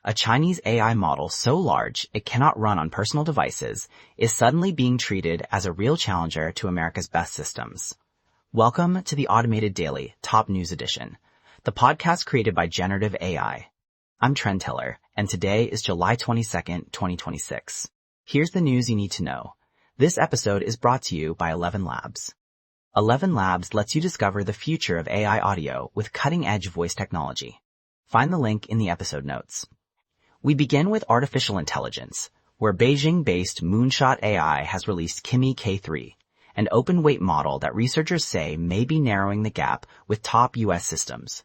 A Chinese AI model so large it cannot run on personal devices is suddenly being treated as a real challenger to America's best systems. Welcome to the Automated Daily Top News Edition, the podcast created by Generative AI. I'm Trent Tiller, and today is July 22nd, 2026. Here's the news you need to know. This episode is brought to you by 11 Labs. 11 Labs lets you discover the future of AI audio with cutting-edge voice technology. Find the link in the episode notes. We begin with artificial intelligence, where Beijing-based Moonshot AI has released Kimi K3, an open-weight model that researchers say may be narrowing the gap with top U.S. systems.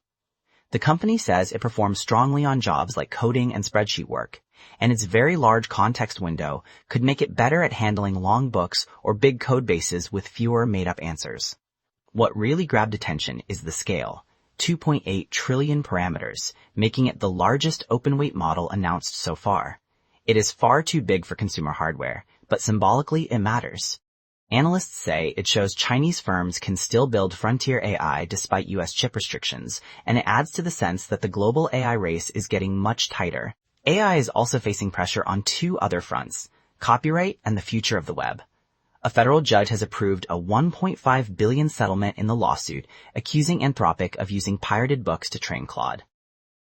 The company says it performs strongly on jobs like coding and spreadsheet work, and its very large context window could make it better at handling long books or big code bases with fewer made-up answers. What really grabbed attention is the scale. 2.8 trillion parameters, making it the largest open-weight model announced so far. It is far too big for consumer hardware, but symbolically it matters. Analysts say it shows Chinese firms can still build frontier AI despite U.S. chip restrictions, and it adds to the sense that the global AI race is getting much tighter. AI is also facing pressure on two other fronts: copyright and the future of the web. A federal judge has approved a $1.5 billion settlement in the lawsuit accusing Anthropic of using pirated books to train Claude.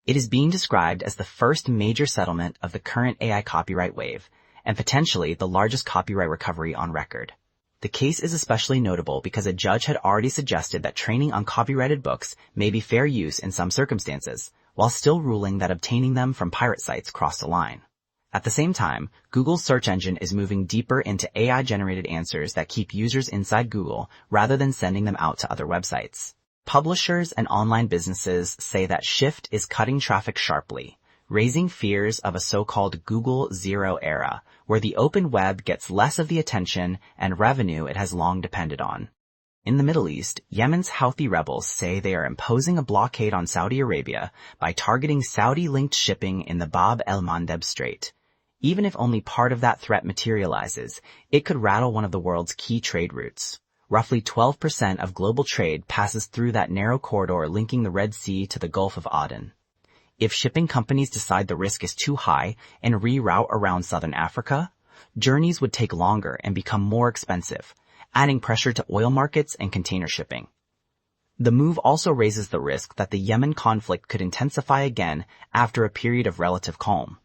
It is being described as the first major settlement of the current AI copyright wave, and potentially the largest copyright recovery on record. The case is especially notable because a judge had already suggested that training on copyrighted books may be fair use in some circumstances, while still ruling that obtaining them from pirate sites crossed a line. At the same time, Google's search engine is moving deeper into AI-generated answers that keep users inside Google rather than sending them out to other websites. Publishers and online businesses say that shift is cutting traffic sharply, raising fears of a so-called Google Zero era, where the open web gets less of the attention and revenue it has long depended on. In the Middle East, Yemen's Houthi rebels say they are imposing a blockade on Saudi Arabia by targeting Saudi-linked shipping in the Bab el-Mandeb Strait. Even if only part of that threat materializes, it could rattle one of the world's key trade routes. Roughly 12% of global trade passes through that narrow corridor linking the Red Sea to the Gulf of Aden. If shipping companies decide the risk is too high and reroute around southern Africa, journeys would take longer and become more expensive, adding pressure to oil markets and container shipping. The move also raises the risk that the Yemen conflict could intensify again after a period of relative calm.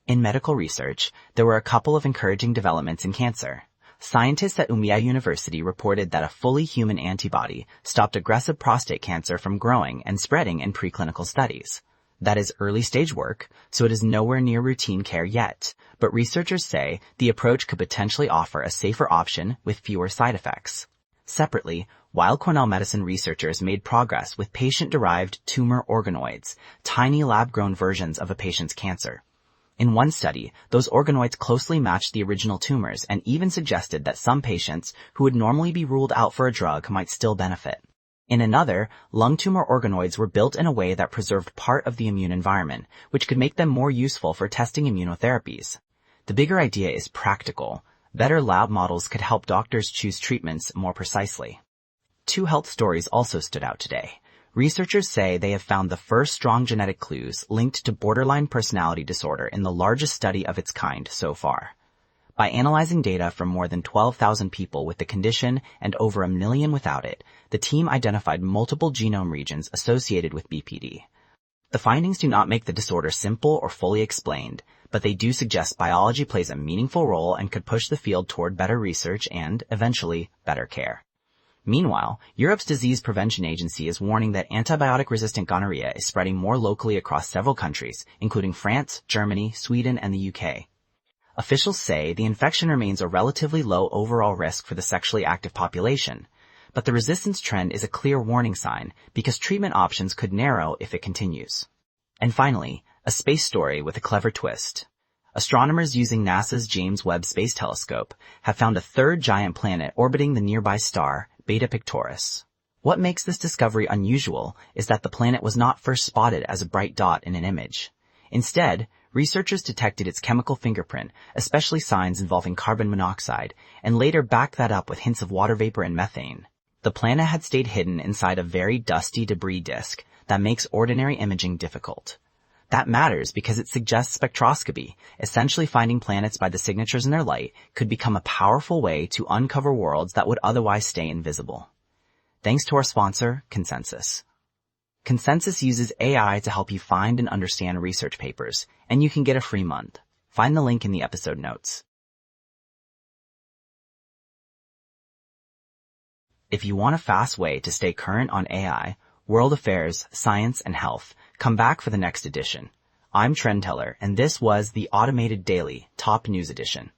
In medical research, there were a couple of encouraging developments in cancer. Scientists at University reported that a fully human antibody stopped aggressive prostate cancer from growing and spreading in preclinical studies. That is early-stage work, so it is nowhere near routine care yet, but researchers say the approach could potentially offer a safer option with fewer side effects. Separately, Weill Cornell Medicine researchers made progress with patient-derived tumor organoids, tiny lab-grown versions of a patient's cancer. In one study, those organoids closely matched the original tumors and even suggested that some patients who would normally be ruled out for a drug might still benefit. In another, lung tumor organoids were built in a way that preserved part of the immune environment, which could make them more useful for testing immunotherapies. The bigger idea is practical. Better lab models could help doctors choose treatments more precisely. Two health stories also stood out today. Researchers say they have found the first strong genetic clues linked to borderline personality disorder in the largest study of its kind so far. By analyzing data from more than 12,000 people with the condition and over 1 million without it, the team identified multiple genome regions associated with BPD. The findings do not make the disorder simple or fully explained, but they do suggest biology plays a meaningful role and could push the field toward better research and, eventually, better care. Meanwhile, Europe's Disease Prevention Agency is warning that antibiotic-resistant gonorrhea is spreading more locally across several countries, including France, Germany, Sweden, and the UK. Officials say the infection remains a relatively low overall risk for the sexually active population, but the resistance trend is a clear warning sign because treatment options could narrow if it continues. And finally, a space story with a clever twist. Astronomers using NASA's James Webb Space Telescope have found a third giant planet orbiting the nearby star, Beta Pictoris. What makes this discovery unusual is that the planet was not first spotted as a bright dot in an image. Instead, researchers detected its chemical fingerprint, especially signs involving carbon monoxide, and later backed that up with hints of water vapor and methane. The planet had stayed hidden inside a very dusty debris disk that makes ordinary imaging difficult. That matters because it suggests spectroscopy, essentially finding planets by the signatures in their light, could become a powerful way to uncover worlds that would otherwise stay invisible. Thanks to our sponsor, Consensus. Consensus uses AI to help you find and understand research papers, and you can get a free month. Find the link in the episode notes. If you want a fast way to stay current on AI, world affairs, science, and health, come back for the next edition. I'm Trend Teller, and this was the Automated Daily Top News Edition.